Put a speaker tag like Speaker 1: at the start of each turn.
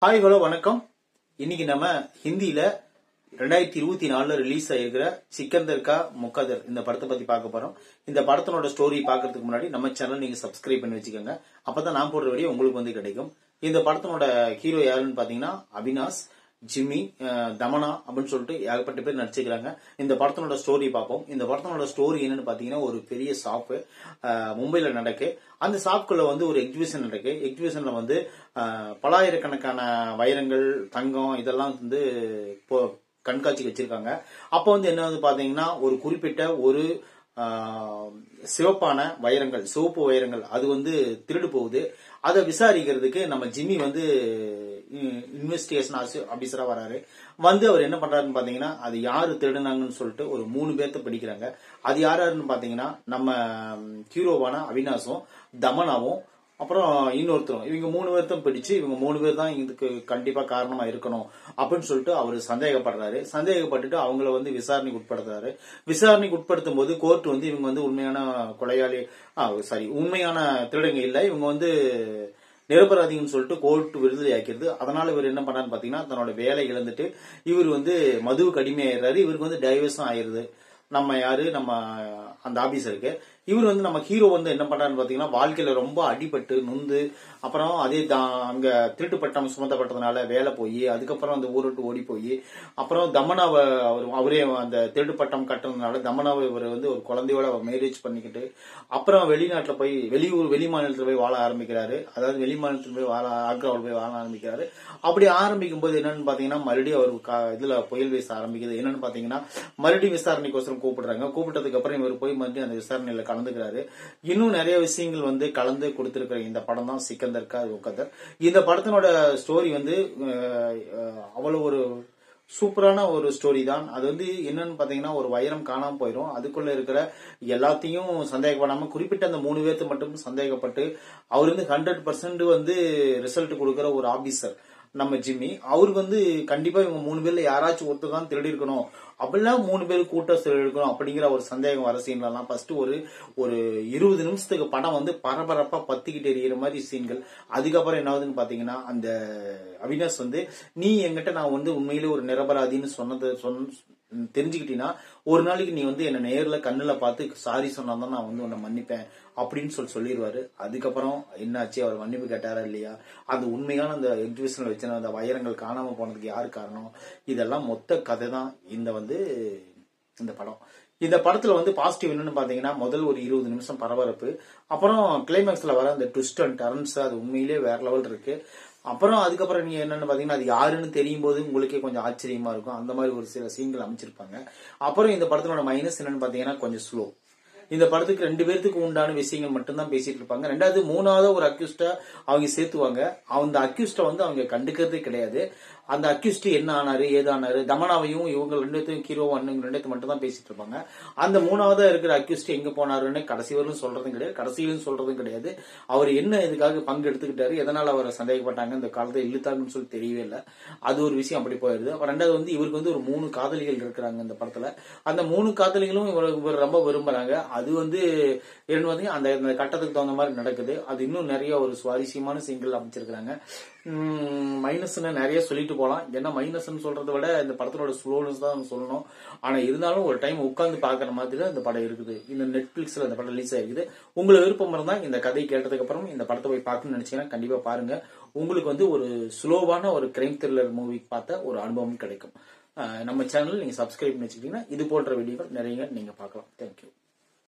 Speaker 1: Hi hello வணக்கம். இன்னைக்கு நம்ம ஹிந்தியில 2024 ரிலீஸ் ஆயிருக்கிற சிக்கந்தர் கா முக்கதர் இந்த படத்தை பத்தி பார்க்க போறோம். இந்த படத்தோட ஸ்டோரி பார்க்கறதுக்கு முன்னாடி நம்ம சேனல் நீங்க சப்ஸ்கிரைப் பண்ணி வச்சுக்கோங்க. அப்பதான் நான் போடுற வீடியோ உங்களுக்கு வந்து கிடைக்கும். இந்த படத்தோட ஹீரோ யாருன்னு பாத்தீங்கன்னா அவினாஷ், ஜிம்மி, தமனா அப்படின்னு சொல்லிட்டு ஏகப்பட்ட பேர் நடிச்சுக்கிறாங்க. இந்த படத்தோட ஸ்டோரி பார்ப்போம். இந்த படத்தோட ஸ்டோரி என்னன்னு பாத்தீங்கன்னா ஒரு பெரிய ஷாப்பு மும்பைல நடக்கு. அந்த ஷாப்புக்குள்ள வந்து ஒரு எக்ஸிபிஷன் நடக்கு. எக்ஸிபிஷன்ல வந்து பலாயிரக்கணக்கான வைரங்கள், தங்கம் இதெல்லாம் வந்து கண்காட்சிக்கு வச்சிருக்காங்க. அப்ப வந்து என்ன வந்து பாத்தீங்கன்னா ஒரு குறிப்பிட்ட ஒரு சிவப்பான வைரங்கள், சிவப்பு வைரங்கள் அது வந்து திருடு போகுது. அதை விசாரிக்கிறதுக்கு நம்ம ஜிம்மி வந்து இன்வெஸ்டிகேஷன் ஆபீசரா வராரு. வந்து அவர் என்ன பண்றாருன்னு பாத்தீங்கன்னா அது யாரு திருடுனாங்கன்னு சொல்லிட்டு ஒரு 3 பேர்த்த பிடிக்கிறாங்க. அது யாருன்னு பாத்தீங்கன்னா நம்ம ஹீரோவான அவினாஷும், தமனாவும், அப்புறம் இன்னொருத்தரும். இவங்க 3 பேர்த்தும் பிடிச்சு இவங்க 3 பேர் தான் இதுக்கு கண்டிப்பா காரணமா இருக்கணும் அப்படின்னு சொல்லிட்டு அவரு சந்தேகப்படுறாரு. சந்தேகப்பட்டுட்டு அவங்கள வந்து விசாரணைக்கு உட்படுத்துறாரு. விசாரணைக்கு உட்படுத்தும் போது கோர்ட் வந்து இவங்க வந்து உண்மையான கொலையாளி உண்மையான திருடங்க இல்ல, இவங்க வந்து நிரபராதின்னு சொல்லிட்டு கோர்ட் விடுதலை ஆக்கிறது. அதனால இவர் என்ன பண்ணாருன்னு பாத்தீங்கன்னா தன்னோட வேலை இழந்துட்டு இவர் வந்து மதுவுக்கு அடிமையாயிடுறாரு. இவருக்கு வந்து டைவர்ஸும் ஆயிருது. நம்ம யாரு நம்ம அந்த ஆபீசருக்கு. இவர் வந்து நம்ம ஹீரோ வந்து என்ன பண்றாருன்னு பாத்தீங்கன்னா வாழ்க்கையில ரொம்ப அடிபட்டு நொந்து, அப்புறம் அதே அங்க திருட்டு பட்டம் சுமத்தப்பட்டதுனால வேலை போய், அதுக்கப்புறம் அந்த ஊரை விட்டு ஓடி போய், அப்புறம் தமனாவை அவரே அந்த திருட்டு பட்டம் கட்டுறதுனால தமனாவை இவர் வந்து ஒரு குழந்தையோட மேரேஜ் பண்ணிக்கிட்டு, அப்புறம் வெளிநாட்டுல போய் வெளி மாநிலத்துல போய் வாழ ஆரம்பிக்கிறாரு. அதாவது வெளி மாநிலத்துல போய் ஆக்ராவில் போய் வாழ ஆரம்பிக்கிறாரு. அப்படி ஆரம்பிக்கும் போது என்னன்னு பாத்தீங்கன்னா மறுபடியும் அவர் இதுல புயல் வீச ஆரம்பிக்குது. என்னன்னு பாத்தீங்கன்னா மறுபடியும் விசாரணைக்கோசரம் கூப்பிடுறாங்க. கூப்பிட்டதுக்கு அப்புறம் இவர் போய் மறுபடியும் அந்த விசாரணையில கலந்துக்கிறாரு. இன்னும் நிறைய விஷயங்கள் வந்து கலந்து கொடுத்திருக்கிற இந்த படம் தான் சிக்கந்தர் கா முக்கதர். இந்த படத்தினோட ஸ்டோரி வந்து அவ்வளவு ஒரு சூப்பரான ஒரு ஸ்டோரி தான். அது வந்து என்னன்னு பாத்தீங்கன்னா ஒரு வைரம் காணாம போயிடும். அதுக்குள்ள இருக்கிற எல்லாத்தையும் சந்தேகப்படாம குறிப்பிட்ட அந்த 3 பேர்த்து மட்டும் சந்தேகப்பட்டு அவர் வந்து 100% வந்து ரிசல்ட் கொடுக்கிற ஒரு ஆபீசர் நம்ம ஜிம்மி. அவருக்கு வந்து கண்டிப்பா இவங்க 3 பேர்ல யாராச்சும் ஒருத்தர் தான் திருடி இருக்கணும், அப்படிலாம் 3 பேர் கூட்டம் திருடி இருக்கணும் அப்படிங்கிற ஒரு சந்தேகம் வர சீன்லாம் ஃபர்ஸ்ட் ஒரு 20 நிமிஷத்துக்கு படம் வந்து பரபரப்பா பத்திக்கிட்டு எறிகிற மாதிரி சீன்கள். அதுக்கப்புறம் என்ன ஆகுதுன்னு பாத்தீங்கன்னா அந்த அவினாஷ் வந்து நீ என்கிட்ட நான் வந்து உண்மையிலே ஒரு நிரபராதின்னு தெரிஞ்சுக்கிட்டீங்கன்னா ஒரு நாளைக்கு நீ வந்து என்ன நேர்ல கண்ணுல பார்த்து சாரி சொன்னாதான் நான் வந்து உன்னை மன்னிப்பேன் அப்படின்னு சொல்லிடுவாரு. அதுக்கப்புறம் என்னாச்சு, அவர் மன்னிப்பு கேட்டாரா இல்லையா, அந்த உண்மையான அந்த எக்ஸிபிஷன்ல வச்சு அந்த வைரங்கள் காணாம போனதுக்கு யாரு காரணம், இதெல்லாம் மொத்த கதை தான் இந்த படம். இந்த படத்துல வந்து பாசிட்டிவ் என்னன்னு பாத்தீங்கன்னா முதல் ஒரு 20 நிமிஷம் பரபரப்பு, அப்புறம் கிளைமேக்ஸ்ல வர அந்த ட்விஸ்ட் அண்ட் டர்ன்ஸ் அது உண்மையிலேயே வேற லெவல் இருக்கு. அப்புறம் அதுக்கப்புறம் நீங்க என்னன்னு பாத்தீங்கன்னா அது யாருன்னு தெரியும் போது உங்களுக்கே கொஞ்சம் ஆச்சரியமா இருக்கும். அந்த மாதிரி ஒரு சில சீன்கள் அமைச்சிருப்பாங்க. அப்புறம் இந்த படத்தோட மைனஸ் என்னன்னு பாத்தீங்கன்னா கொஞ்சம் ஸ்லோ. இந்த படத்துக்கு 2 பேர்த்துக்கு உண்டான விஷயங்கள் மட்டும்தான் பேசிட்டு இருப்பாங்க. ரெண்டாவது 3வது ஒரு அக்யூஸ்டா அவங்க சேர்த்துவாங்க. அந்த அக்யூஸ்ட வந்து அவங்க கண்டுக்கிறதே கிடையாது. அந்த அக்யூஸ்ட் என்ன ஆனாரு ஏதானாரு, தமனாவையும் இவங்க 2 பேர்த்தையும் ஹீரோ 2 மட்டும் தான் பேசிட்டு இருப்பாங்க. அந்த 3வதா இருக்கிற அக்யூஸ்ட் எங்க போனாருன்னு கடைசி வரையும் சொல்றதும் கிடையாது, கடைசியிலும் சொல்றதும் கிடையாது. அவர் என்ன இதுக்காக பங்கு எடுத்துக்கிட்டாரு, எதனால அவரை சந்தேகப்பட்டாங்க, இந்த காலத்தை இழுத்தாங்கன்னு சொல்லி தெரியவே இல்லை. அது ஒரு விஷயம் அப்படி போயிருது. அப்புறம் ரெண்டாவது வந்து இவருக்கு வந்து ஒரு 3 காதலிகள் இருக்கிறாங்க இந்த படத்துல. அந்த 3 காதலிகளும் இவர் ரொம்ப விரும்புறாங்க. அது வந்து என்ன வந்து அந்த கட்டத்துக்கு தகுந்த மாதிரி நடக்குது. அது இன்னும் நிறைய ஒரு சுவாரஸ்யமான சீன்கள் அமைச்சிருக்காங்க. மைனஸ் நிறைய சொல்லிட்டு போலாம். ஏன்னா மைனஸ் சொல்றதை விட இந்த படத்தோட ஸ்லோனஸ் தான் சொல்லணும். ஆனா இருந்தாலும் ஒரு டைம் உட்கார்ந்து பாக்குற மாதிரி தான் இந்த படம் இருக்குது. இந்த நெட்ஃபிளிக்ஸ்ல இந்த படம் ரிலீஸ் ஆயிருக்குது. உங்களுக்கு விருப்பம் இருந்தா இந்த கதை கேட்டதுக்கு அப்புறம் இந்த படத்தை போய் பார்க்கணும்னு நினைச்சீங்கன்னா கண்டிப்பா பாருங்க. உங்களுக்கு வந்து ஒரு ஸ்லோவான ஒரு கிரைம் த்ரில்லர் மூவி பார்த்த ஒரு அனுபவம் கிடைக்கும். நம்ம சேனல் நீங்க சப்ஸ்கிரைப் பண்ணி வச்சுக்கிட்டீங்கன்னா இது போன்ற வீடியோக்கள் நிறைய நீங்க பார்க்கலாம். தேங்க்யூ.